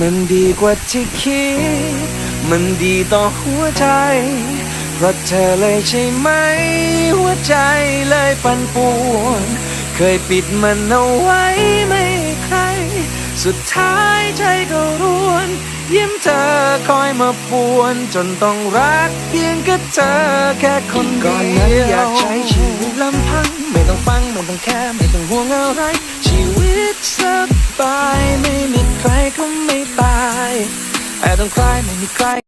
มันดีกว่าที่คิดมันดีต่อหัวใจเพราะเธอเลยใช่ไหมหัวใจเลยปั่นป่วนเคยปิดมันเอาไว้ไม่ใครสุดท้ายใจก็ร่วนยิ้มเธอคอยมาป่วนจนต้องรักเพียงแค่เธอแค่คนเดียวก่อนนั้นอยากใช้ชีวิตลำพังไม่ต้องฟังไม่ต้องแค่ไม่ต้องห่วงอะไรชีวิตสบายไม่มีใครก็ไม่ตายแต่ต้องใครไม่มีใคร